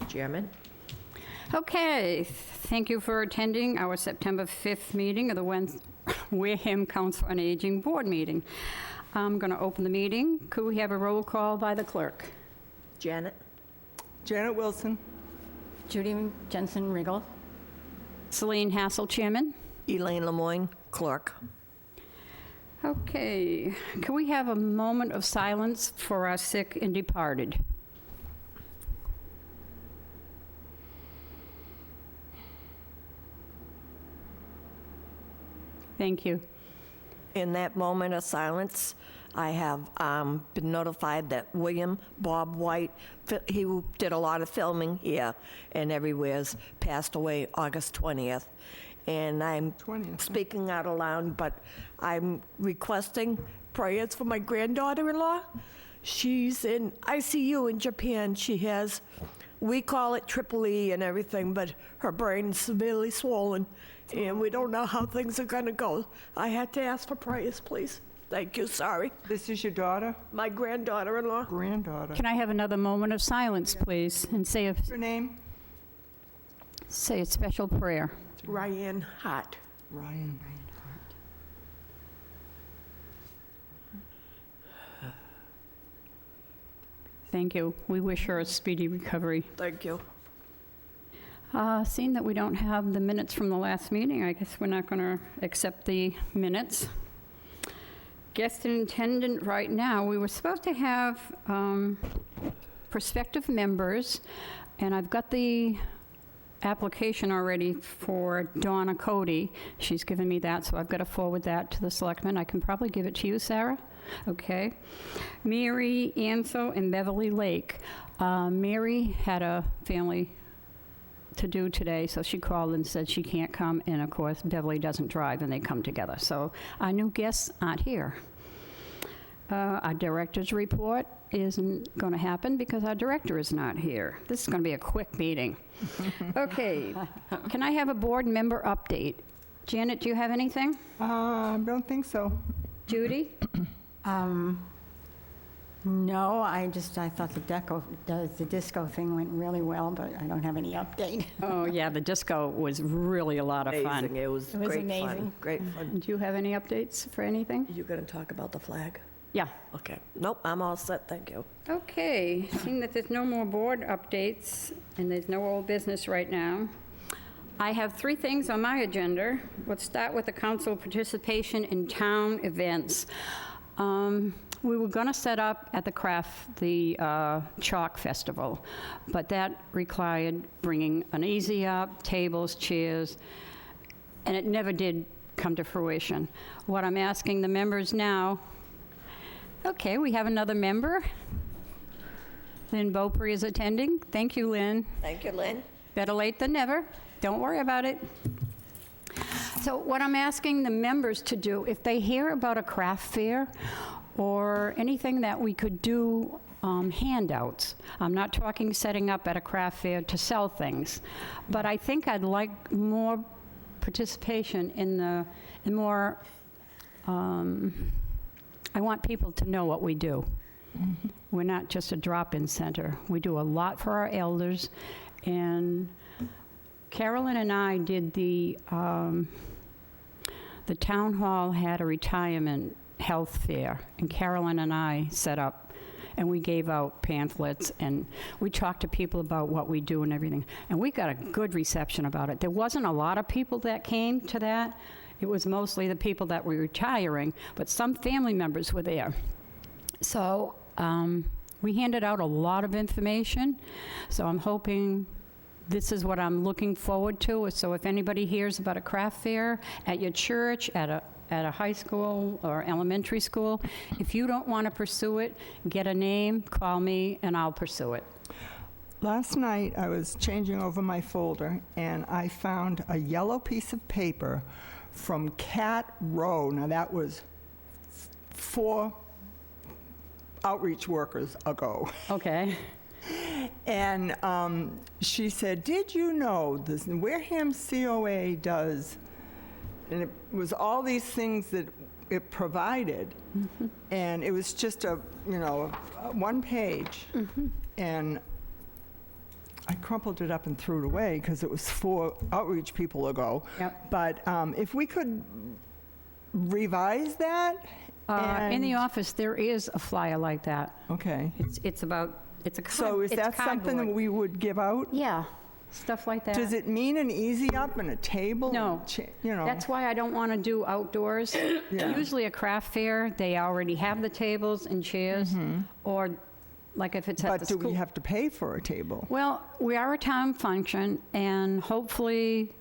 Chairman? Okay, thank you for attending our September 5th meeting of the Wareham Council on Aging Board meeting. I'm going to open the meeting. Could we have a roll call by the clerk? Janet? Janet Wilson. Judy Jensen Riggle. Celine Hassel, Chairman. Elaine Lemoyne, clerk. Okay, can we have a moment of silence for our sick and departed? Thank you. In that moment of silence, I have been notified that William Bob White, he did a lot of filming here and everywhere's, passed away August 20th. And I'm 20th. speaking out aloud, but I'm requesting prayers for my granddaughter-in-law. She's in ICU in Japan. She has, we call it triple E and everything, but her brain is severely swollen, and we don't know how things are gonna go. I had to ask for prayers, please. Thank you, sorry. This is your daughter? My granddaughter-in-law. Granddaughter. Can I have another moment of silence, please, and say a What's her name? special prayer? Ryan Hart. Ryan. Thank you. We wish her a speedy recovery. Thank you. Seeing that we don't have the minutes from the last meeting, I guess we're not going to accept the minutes. Guest and attendant right now, we were supposed to have prospective members, and I've got the application already for Donna Cody. She's given me that, so I've got to forward that to the selectmen. I can probably give it to you, Sarah. Okay. Mary Ansel and Beverly Lake. Mary had a family to do today, so she called and said she can't come, and of course Beverly doesn't drive, and they come together. So our new guests aren't here. Our director's report isn't going to happen because our director is not here. This is going to be a quick meeting. Okay, can I have a board member update? Janet, do you have anything? I don't think so. Judy? No, I thought the disco thing went really well, but I don't have any update. Oh, yeah, the disco was really a lot of fun. Amazing. It was It was great amazing. fun. Great fun. Do you have any updates for anything? You gonna talk about the flag? Yeah. Okay. Nope, I'm all set, thank you. Okay, seeing that there's no more board updates and there's no old business right now, I have 3 things on my agenda. Let's start with the council participation in town events. We were going to set up at the Chalk Festival, but that required bringing an easy up, tables, chairs, and it never did come to fruition. What I'm asking the members now, okay, we have another member. Lynn Beaupre is attending. Thank you, Lynn. Thank you, Lynn. Better late than never. Don't worry about it. So what I'm asking the members to do, if they hear about a craft fair or anything that we could do, handouts. I'm not talking setting up at a craft fair to sell things, but I think I'd like more participation in more, I want people to know what we do. Mm-hmm. We're not just a drop-in center. We do a lot for our elders, and Carolyn and I did the town hall had a retirement health fair, and Carolyn and I set up, and we gave out pamphlets, and we talked to people about what we do and everything, and we got a good reception about it. There wasn't a lot of people that came to that. It was mostly the people that were retiring, but some family members were there. So we handed out a lot of information, so I'm hoping this is what I'm looking forward to. So if anybody hears about a craft fair at your church, at a high school or elementary school, if you don't want to pursue it, get a name, call me, and I'll pursue it. Last night, I was changing over my folder, and I found a yellow piece of paper from Cat Row. Now, that was 4 outreach workers ago. Okay. And she said, did you know this Wareham COA does, and it was all these things that it provided, and it was just a 1 page. And I crumpled it up and threw it away because it was 4 outreach people ago. Yep. But if we could revise that? In the and- office, there is a flyer like that. Okay. It's about, it's a card. So is it's that something that cardboard. we would give out? Yeah, stuff like that. Does it mean an easy up and a table? No. and you know. That's why I don't want to do outdoors. Yeah. Usually a craft fair, they already have the tables and chairs, or like if it's at the But do school. we have to pay for a table? Well, we are a town function, and hopefully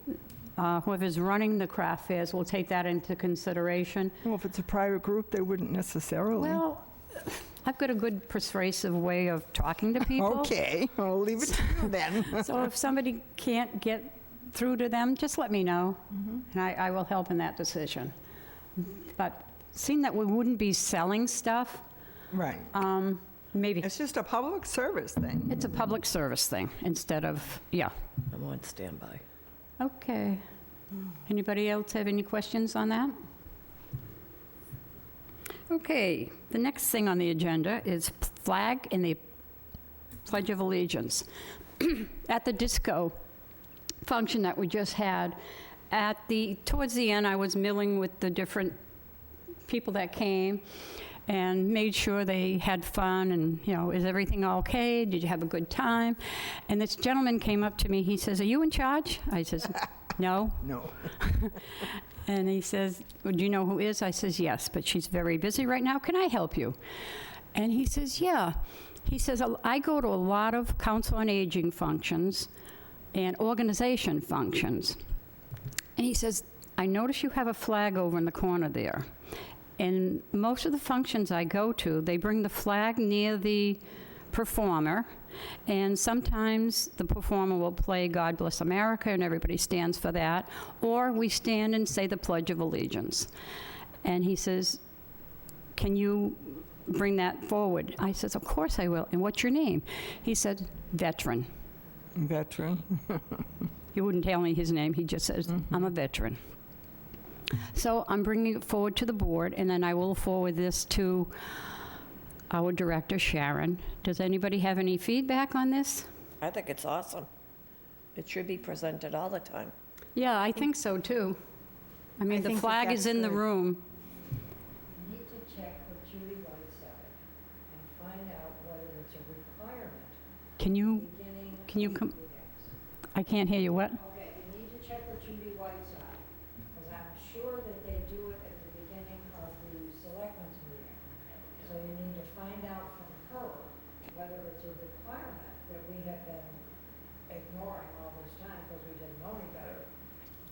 whoever's running the craft fairs will take that into consideration. Well, if it's a private group, they wouldn't necessarily. Well, I've got a good persuasive way of talking to people. Okay, I'll leave it to you then. So if somebody can't get through to them, just let me know, and I will help in that decision. But seeing that we wouldn't be selling stuff, Right. maybe It's just a public service thing. it's a public service thing instead of, yeah. I'm on standby. Okay. Anybody else have any questions on that? Okay, the next thing on the agenda is flag and the Pledge of Allegiance. At the disco function that we just had, towards the end, I was milling with the different people that came and made sure they had fun and, you know, is everything okay? Did you have a good time? And this gentleman came up to me, he says, "Are you in charge?" I says, "No." No. And he says, "Well, do you know who is?" I says, "Yes, but she's very busy right now. Can I help you?" And he says, "Yeah." He says, "I go to a lot of Council on Aging functions and organization functions." And he says, "I notice you have a flag over in the corner there. And most of the functions I go to, they bring the flag near the performer, and sometimes the performer will play God Bless America, and everybody stands for that, or we stand and say the Pledge of Allegiance." And he says, "Can you bring that forward?" I says, "Of course I will. And what's your name?" He said, "Veteran." Veteran. He wouldn't tell me his name, he just says, "I'm a veteran." So I'm bringing it forward to the board, and then I will forward this to our director, Sharon. Does anybody have any feedback on this? I think it's awesome. It should be presented all the time. Yeah, I think so, too. I mean, the think that flag is that's in the good. room. You need to check with Judy Whiteside and find out whether it's a requirement Can you, beginning can you of come, meetings. I can't hear you, what? Okay, you need to check with Judy Whiteside, because I'm sure that they do it at the beginning of the selectmen's meeting. So you need to find out from her whether it's a requirement that we have been ignoring all this time because we didn't know any better,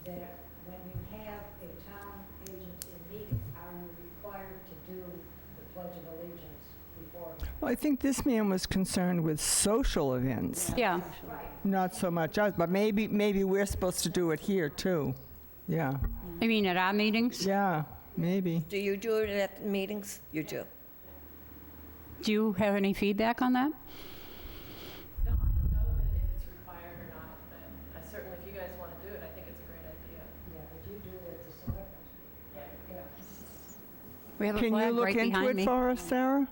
that when you have a town agency meeting, are you required to do the Pledge of Allegiance before? Well, I think this man was concerned with social events, Yeah. not so much us, but maybe we're supposed to do it here, too. Yeah, I mean, at our meetings? yeah, maybe. Do you do it at the meetings? You do. Do you have any feedback on that? No, I don't know that if it's required or not, but certainly if you guys want to do it, I think it's a great idea. Yeah, but you do it at the selectmen's meeting. Yeah. We have a Can you flag look right into behind it me. for us, Sarah?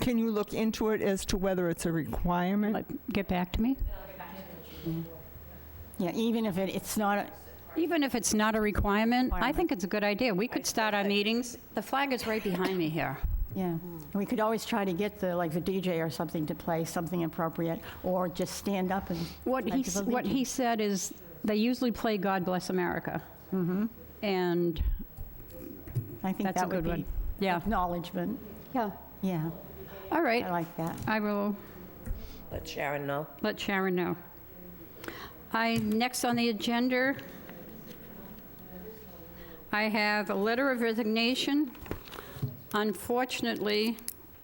Can you look into it as to whether it's a requirement? Like, get back to me. Yeah, even if it's not, Even if it's not a requirement, I think it's a good idea. We could start our meetings. The flag is right behind me here. yeah. We could always try to get the DJ or something to play something appropriate, or just stand up and. What Pledge of what he Allegiance. said is, they usually play God Bless America. And I think that's a that would good one. be Yeah. acknowledgement. Yeah. Yeah, All right. I like that. I will Let Sharon know. let Sharon know. Next on the agenda, I have a letter of resignation. Unfortunately,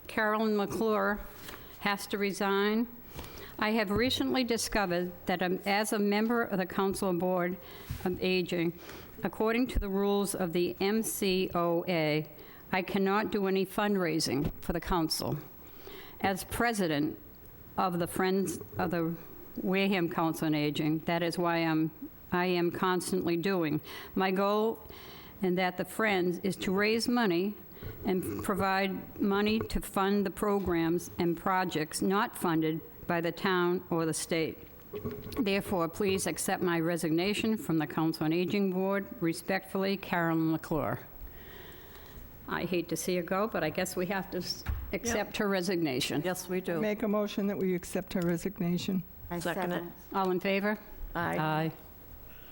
Carolyn McClure has to resign. I have recently discovered that as a member of the Council Board of Aging, according to the rules of the MCOA, I cannot do any fundraising for the council. As president of the Friends of the Wareham Council on Aging, that is why I am constantly doing. My goal and that the Friends is to raise money and provide money to fund the programs and projects not funded by the town or the state. Therefore, please accept my resignation from the Council on Aging Board. Respectfully, Carolyn McClure. I hate to see her go, but I guess we have to accept her resignation. Yes, we do. Make a motion that we accept her resignation. I Second it. All in favor? Aye.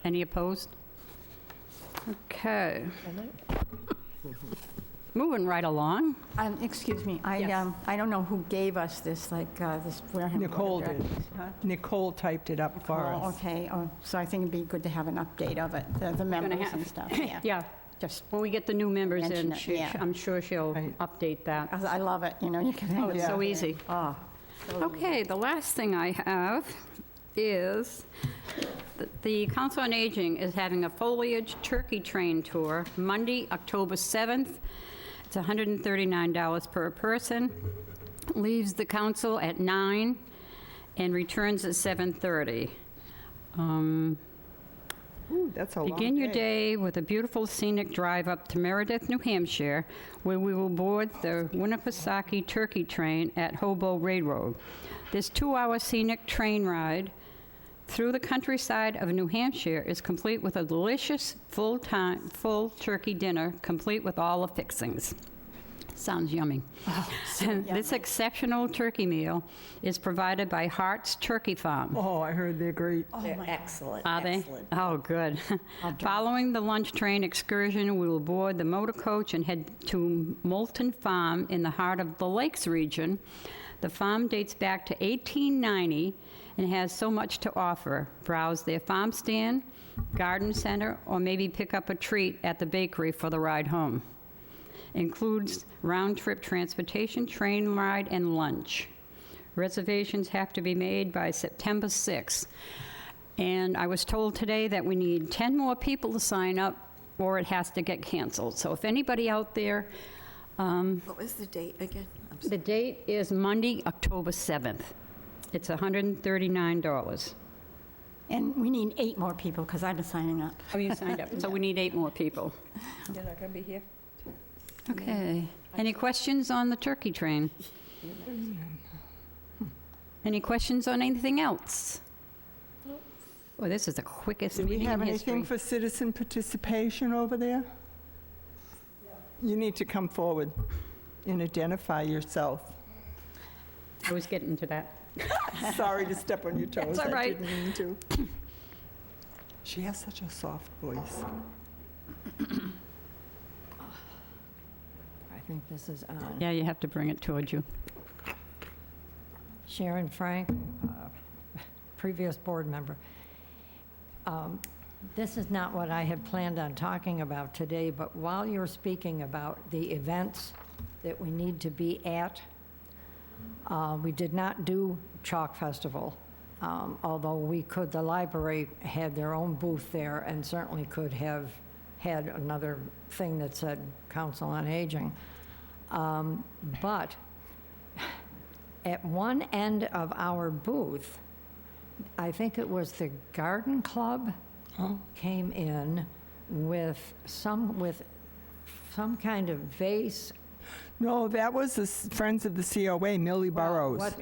Any opposed? Okay. Moving right along. Excuse me, Yes. I don't know who gave us this, like, this Wareham. Board of Nicole did. Directors. Huh? Nicole typed it up for Oh, us. okay, so I think it'd be good to have an update of it, the members and stuff, yeah. Yeah, Just, when we get the new members Mention in, it, yeah. I'm sure she'll Right. update that. I love it, you know, you can. Oh, it's so easy. Oh, Okay, the last thing I have is the Council on Aging is having a foliage turkey train tour Monday, October 7th. It's $139 per person. Leaves the council at 9 and returns at 7:30. Ooh, that's a long Begin your day with a beautiful scenic drive up to Meredith, New Hampshire, where we will board the Winnipesaukee Turkey Train at Hobo Railroad. This 2-hour scenic train ride through the countryside of New Hampshire is complete with a delicious full turkey dinner, complete with all the fixings. Sounds yummy. This exceptional turkey meal is provided by Hart's Turkey Farm. Oh, I heard they're great. They're excellent, Are they? excellent. Oh, good. Following the lunch train excursion, we will board the motor coach and head to Moulton Farm in the heart of the Lakes region. The farm dates back to 1890 and has so much to offer. Browse their farm stand, garden center, or maybe pick up a treat at the bakery for the ride home. Includes round-trip transportation, train ride, and lunch. Reservations have to be made by September 6th. And I was told today that we need 10 more people to sign up, or it has to get canceled. So if anybody out there, What was the date again? I'm sorry. the date is Monday, October 7th. It's $139. and we need 8 more people, because I'm signing up. Oh, you signed up, so we need 8 more people. You're not going to be here? Okay. Any questions on the turkey train? Any questions on anything else? Well, this is the quickest Do we meeting have in anything history. for citizen participation over there? You need to come forward and identify yourself. I was getting to that. Sorry to step on your toes. That's all right. I didn't mean to. She has such a soft voice. I think this is on. Yeah, you have to bring it towards you. Sharon Frank, previous board member. This is not what I had planned on talking about today, but while you're speaking about the events that we need to be at, we did not do Chalk Festival, although we could, the library had their own booth there and certainly could have had another thing that said Council on Aging. But at one end of our booth, I think it was the Garden Club came in with some kind of vase. No, that was the Friends of the COA, Millie Burrows.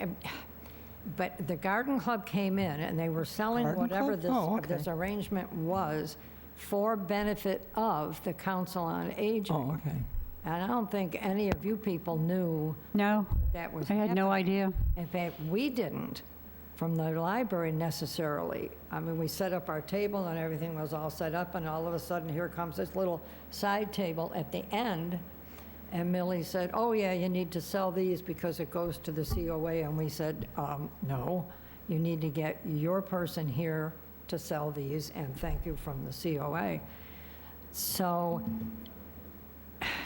But the Garden Club came in, and they were selling Garden whatever Club? Oh, okay. this arrangement was for benefit of the Council on Aging. Oh, okay. And I don't think any of you people knew No, that was I had no happening. idea. In fact, we didn't from the library necessarily. I mean, we set up our table and everything was all set up, and all of a sudden, here comes this little side table at the end. And Millie said, oh, yeah, you need to sell these because it goes to the COA. And we said, no, you need to get your person here to sell these, and thank you from the COA. So,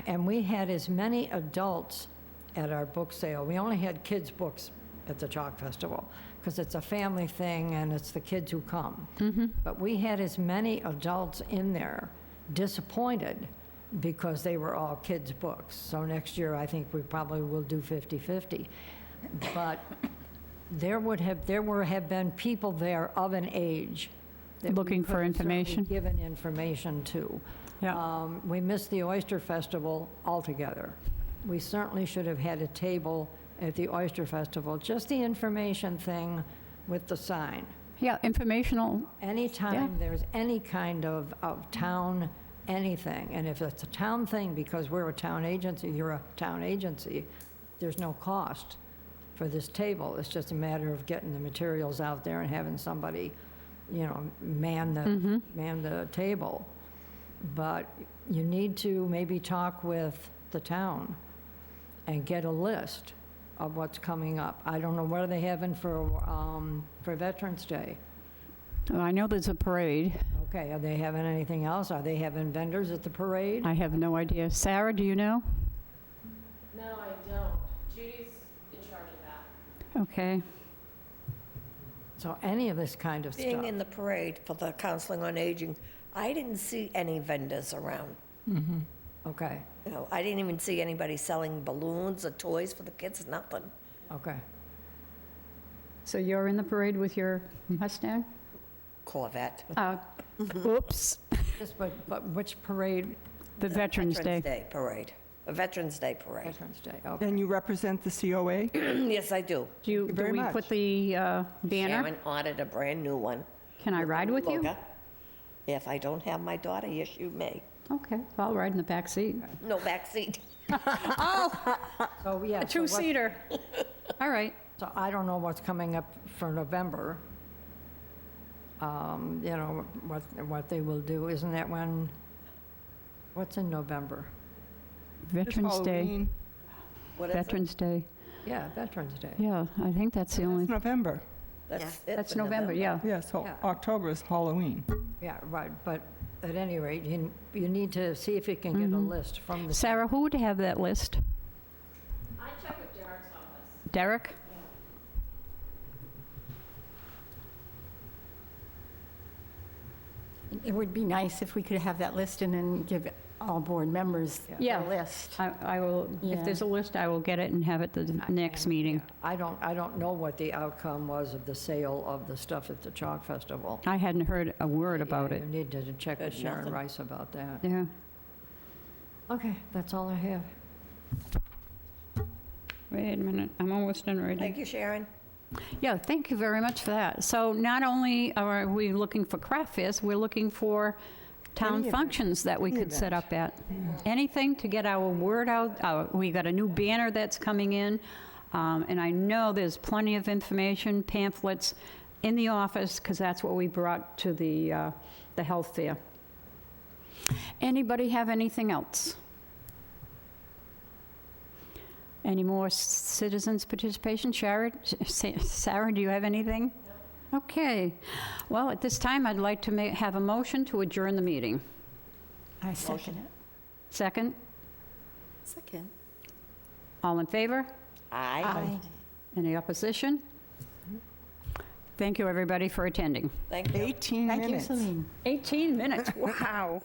and we had as many adults at our book sale. We only had kids' books at the Chalk Festival because it's a family thing and it's the kids who come. But we had as many adults in there disappointed because they were all kids' books. So next year, I think we probably will do 50-50. But there would have been people there of an age that we Looking for could have certainly information. given information to. Yeah. We missed the Oyster Festival altogether. We certainly should have had a table at the Oyster Festival, just the information thing with the sign. Yeah, informational, Anytime there's any kind of town anything, and if it's a town thing, because we're a town agency, you're a town agency, there's no cost for this table. It's just a matter of getting the materials out there and having somebody, man the table. But you need to maybe talk with the town and get a list of what's coming up. I don't know, what are they having for Veterans Day? Oh, I know there's a parade. Okay, are they having anything else? Are they having vendors at the parade? I have no idea. Sarah, do you know? No, I don't. Judy's in charge of that. Okay. So any of this kind of Being stuff. in the parade for the Counseling on Aging, I didn't see any vendors around. Okay, I didn't even see anybody selling balloons or toys for the kids, nothing. okay. So you're in the parade with your Mustang? Corvette. Oops. But which parade? The Veterans Day. Parade. A Veterans Day parade. Veterans Day, okay. And you represent the COA? Yes, I do. Do very we much. put the banner? Sharon ordered a brand-new one. Can I ride with you? Logo. If I don't have my daughter, yes, you may. Okay, I'll ride in the back seat. No backseat. So, yeah. A two-seater. All right. So I don't know what's coming up for November. What they will do. Isn't that when, what's in November? Veterans Day. Halloween. What is it? Veterans Day. Yeah, Veterans Day. Yeah, I think that's the only, It's November. That's it that's for November, yeah. Yes, Yeah. October is Halloween. Yeah, right, but at any rate, you need to see if you can get a list from the. Sarah, who would have that list? I check with Derek's office. Derek? It would be nice if we could have that list and then give all board members Yeah. a list. I will, if Yeah. there's a list, I will get it and have it the next meeting. I don't know what the outcome was of the sale of the stuff at the Chalk Festival. I hadn't heard a word about Yeah, it. You need to check with Good, Sharon nothing. Rice about that. Yeah. Okay, that's all I have. Wait a minute, I'm almost done reading. Thank you, Sharon. Yeah, thank you very much for that. So not only are we looking for craft fairs, we're looking for town Any event. functions that we Any could set event. up at. Anything to get our word out. We got a new banner that's coming in, and I know there's plenty of information, pamphlets in the office, because that's what we brought to the health fair. Anybody have anything else? Any more citizens' participation? Sarah, do you have anything? Okay. Well, at this time, I'd like to have a motion to adjourn the meeting. I second it. Second? Second. All in favor? Aye. Any opposition? Thank you, everybody, for attending. Thank you. 18 Thank you, minutes. Celine. 18 minutes, wow.